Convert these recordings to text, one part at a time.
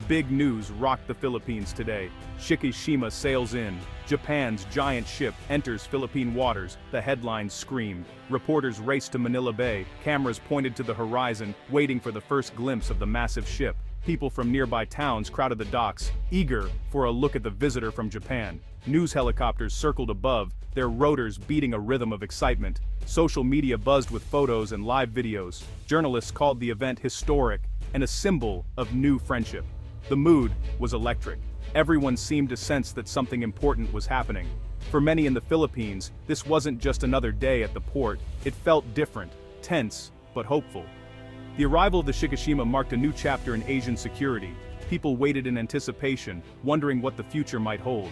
Big news rocked the Philippines today. Shikishima sails in. Japan's giant ship enters Philippine waters. The headlines screamed. Reporters raced to Manila Bay, cameras pointed to the horizon, waiting for the first glimpse of the massive ship. People from nearby towns crowded the docks, eager for a look at the visitor from Japan. News helicopters circled above, their rotors beating a rhythm of excitement. Social media buzzed with photos and live videos. Journalists called the event historic and a symbol of new friendship. The mood was electric. Everyone seemed to sense that something important was happening. For many in the Philippines, this wasn't just another day at the port. It felt different, tense, but hopeful. The arrival of the Shikishima marked a new chapter in Asian security. People waited in anticipation, wondering what the future might hold.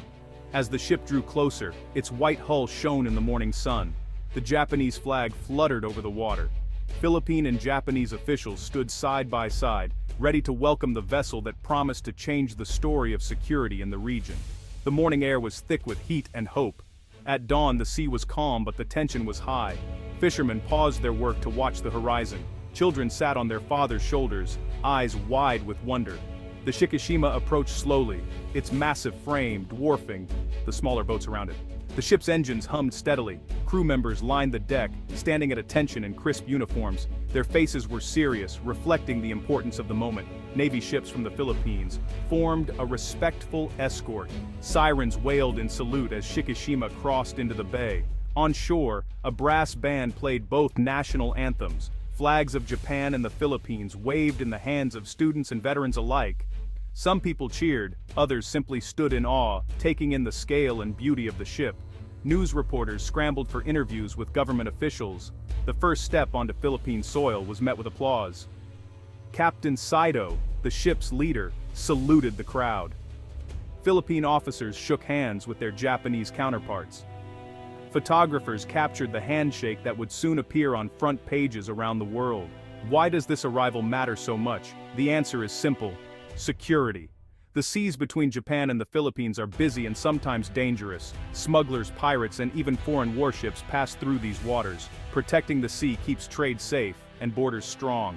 As the ship drew closer, its white hull shone in the morning sun. The Japanese flag fluttered over the water. Philippine and Japanese officials stood side by side, ready to welcome the vessel that promised to change the story of security in the region. The morning air was thick with heat and hope. At dawn, the sea was calm, but the tension was high. Fishermen paused their work to watch the horizon. Children sat on their fathers' shoulders, eyes wide with wonder. The Shikishima approached slowly, its massive frame dwarfing the smaller boats around it. The ship's engines hummed steadily. Crew members lined the deck, standing at attention in crisp uniforms. Their faces were serious, reflecting the importance of the moment. Navy ships from the Philippines formed a respectful escort. Sirens wailed in salute as Shikishima crossed into the bay. On shore, a brass band played both national anthems. Flags of Japan and the Philippines waved in the hands of students and veterans alike. Some people cheered, others simply stood in awe, taking in the scale and beauty of the ship. News reporters scrambled for interviews with government officials. The first step onto Philippine soil was met with applause. Captain Saito, the ship's leader, saluted the crowd. Philippine officers shook hands with their Japanese counterparts. Photographers captured the handshake that would soon appear on front pages around the world. Why does this arrival matter so much? The answer is simple: security. The seas between Japan and the Philippines are busy and sometimes dangerous. Smugglers, pirates, and even foreign warships pass through these waters. Protecting the sea keeps trade safe and borders strong.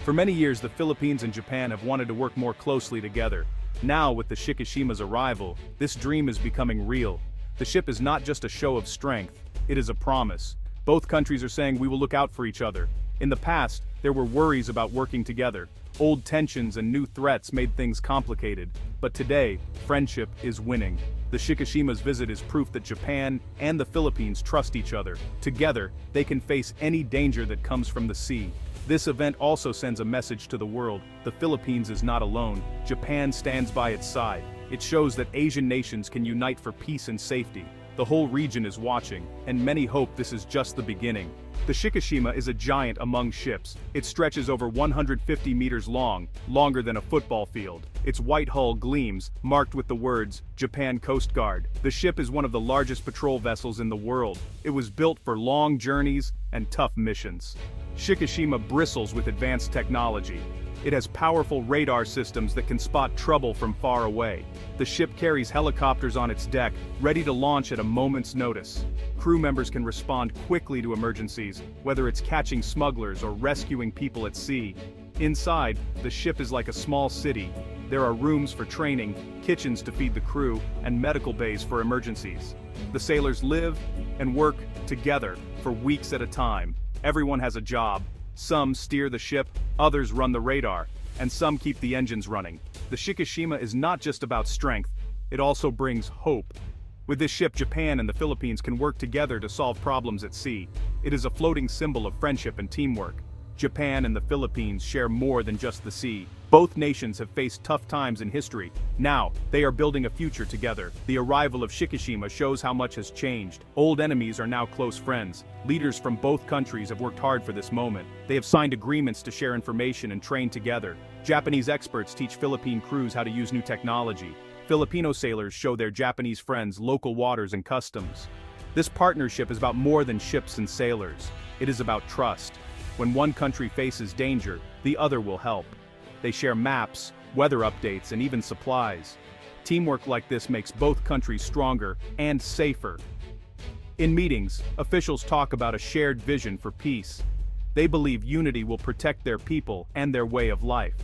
For many years, the Philippines and Japan have wanted to work more closely together. Now, with the Shikishima's arrival, this dream is becoming real. The ship is not just a show of strength, it is a promise. Both countries are saying we will look out for each other. In the past, there were worries about working together. Old tensions and new threats made things complicated. But today, friendship is winning. The Shikishima's visit is proof that Japan and the Philippines trust each other. Together, they can face any danger that comes from the sea. This event also sends a message to the world: the Philippines is not alone. Japan stands by its side. It shows that Asian nations can unite for peace and safety. The whole region is watching, and many hope this is just the beginning. The Shikishima is a giant among ships. It stretches over 150 meters long, longer than a football field. Its white hull gleams, marked with the words, Japan Coast Guard. The ship is one of the largest patrol vessels in the world. It was built for long journeys and tough missions. Shikishima bristles with advanced technology. It has powerful radar systems that can spot trouble from far away. The ship carries helicopters on its deck, ready to launch at a moment's notice. Crew members can respond quickly to emergencies, whether it's catching smugglers or rescuing people at sea. Inside, the ship is like a small city. There are rooms for training, kitchens to feed the crew, and medical bays for emergencies. The sailors live and work together for weeks at a time. Everyone has a job. Some steer the ship, others run the radar, and some keep the engines running. The Shikishima is not just about strength, it also brings hope. With this ship, Japan and the Philippines can work together to solve problems at sea. It is a floating symbol of friendship and teamwork. Japan and the Philippines share more than just the sea. Both nations have faced tough times in history. Now, they are building a future together. The arrival of Shikishima shows how much has changed. Old enemies are now close friends. Leaders from both countries have worked hard for this moment. They have signed agreements to share information and train together. Japanese experts teach Philippine crews how to use new technology. Filipino sailors show their Japanese friends local waters and customs. This partnership is about more than ships and sailors. It is about trust. When one country faces danger, the other will help. They share maps, weather updates, and even supplies. Teamwork like this makes both countries stronger and safer. In meetings, officials talk about a shared vision for peace. They believe unity will protect their people and their way of life.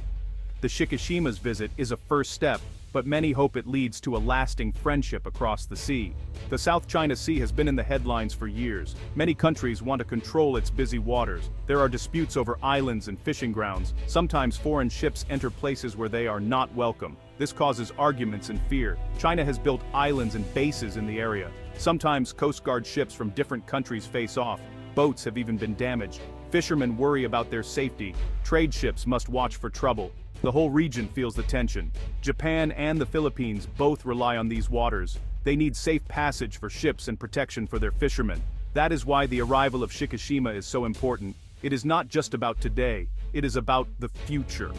The Shikishima's visit is a first step, but many hope it leads to a lasting friendship across the sea. The South China Sea has been in the headlines for years. Many countries want to control its busy waters. There are disputes over islands and fishing grounds. Sometimes foreign ships enter places where they are not welcome. This causes arguments and fear. China has built islands and bases in the area. Sometimes Coast Guard ships from different countries face off. Boats have even been damaged. Fishermen worry about their safety. Trade ships must watch for trouble. The whole region feels the tension. Japan and the Philippines both rely on these waters. They need safe passage for ships and protection for their fishermen. That is why the arrival of Shikishima is so important. It is not just about today, it is about the future.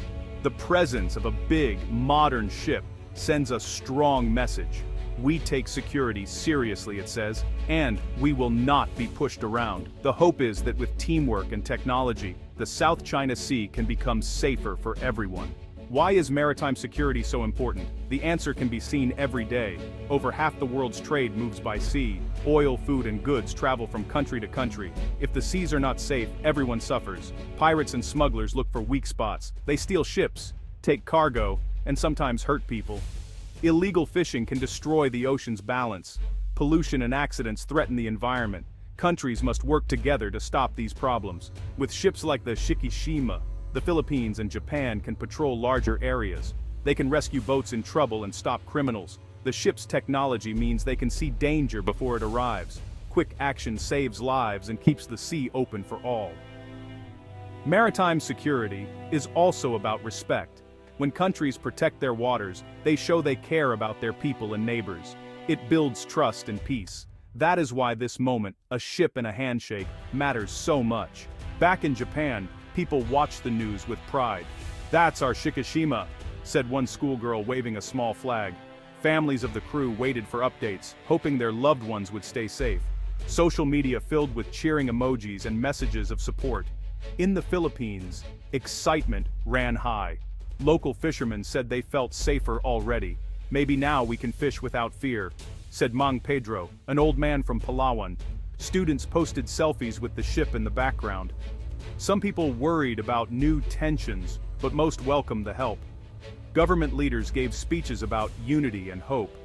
The presence of a big, modern ship sends a strong message. We take security seriously, it says, and we will not be pushed around. The hope is that with teamwork and technology, the South China Sea can become safer for everyone. Why is maritime security so important? The answer can be seen every day. Over half the world's trade moves by sea. Oil, food, and goods travel from country to country. If the seas are not safe, everyone suffers. Pirates and smugglers look for weak spots. They steal ships, take cargo, and sometimes hurt people. Illegal fishing can destroy the ocean's balance. Pollution and accidents threaten the environment. Countries must work together to stop these problems. With ships like the Shikishima, the Philippines and Japan can patrol larger areas. They can rescue boats in trouble and stop criminals. The ship's technology means they can see danger before it arrives. Quick action saves lives and keeps the sea open for all. Maritime security is also about respect. When countries protect their waters, they show they care about their people and neighbors. It builds trust and peace. That is why this moment, a ship and a handshake, matters so much. Back in Japan, people watch the news with pride. "That's our Shikishima," said one schoolgirl waving a small flag. Families of the crew waited for updates, hoping their loved ones would stay safe. Social media filled with cheering emojis and messages of support. In the Philippines, excitement ran high. Local fishermen said they felt safer already. "Maybe now we can fish without fear," said Mang Pedro, an old man from Palawan. Students posted selfies with the ship in the background. Some people worried about new tensions, but most welcomed the help. Government leaders gave speeches about unity and hope.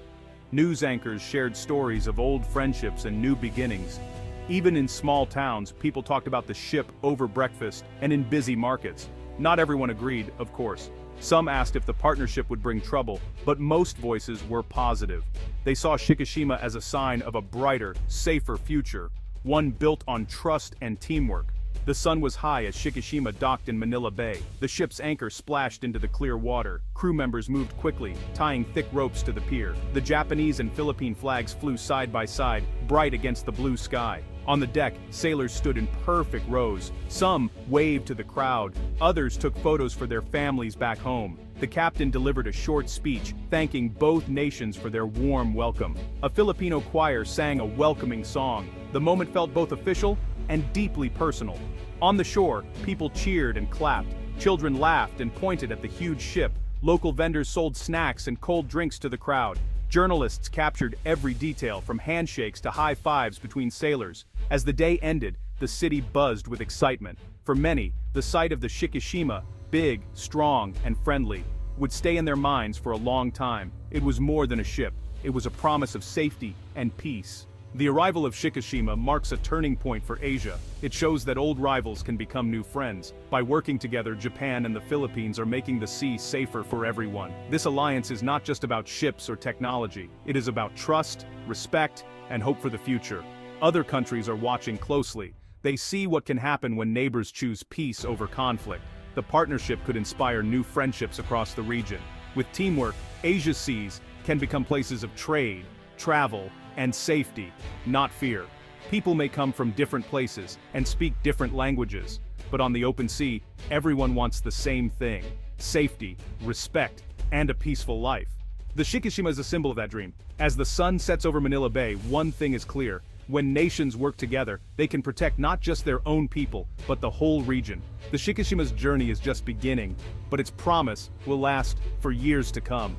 News anchors shared stories of old friendships and new beginnings. Even in small towns, people talked about the ship over breakfast and in busy markets. Not everyone agreed, of course. Some asked if the partnership would bring trouble, but most voices were positive. They saw Shikishima as a sign of a brighter, safer future, one built on trust and teamwork. The sun was high as Shikishima docked in Manila Bay. The ship's anchor splashed into the clear water. Crew members moved quickly, tying thick ropes to the pier. The Japanese and Philippine flags flew side by side, bright against the blue sky. On the deck, sailors stood in perfect rows. Some waved to the crowd, others took photos for their families back home. The captain delivered a short speech, thanking both nations for their warm welcome. A Filipino choir sang a welcoming song. The moment felt both official and deeply personal. On the shore, people cheered and clapped. Children laughed and pointed at the huge ship. Local vendors sold snacks and cold drinks to the crowd. Journalists captured every detail, from handshakes to high fives between sailors. As the day ended, the city buzzed with excitement. For many, the sight of the Shikishima, big, strong, and friendly, would stay in their minds for a long time. It was more than a ship. It was a promise of safety and peace. The arrival of Shikishima marks a turning point for Asia. It shows that old rivals can become new friends. By working together, Japan and the Philippines are making the sea safer for everyone. This alliance is not just about ships or technology. It is about trust, respect, and hope for the future. Other countries are watching closely. They see what can happen when neighbors choose peace over conflict. The partnership could inspire new friendships across the region. With teamwork, Asia's seas can become places of trade, travel, and safety, not fear. People may come from different places and speak different languages, but on the open sea, everyone wants the same thing: safety, respect, and a peaceful life. The Shikishima is a symbol of that dream. As the sun sets over Manila Bay, one thing is clear: when nations work together, they can protect not just their own people, but the whole region. The Shikishima's journey is just beginning, but its promise will last for years to come.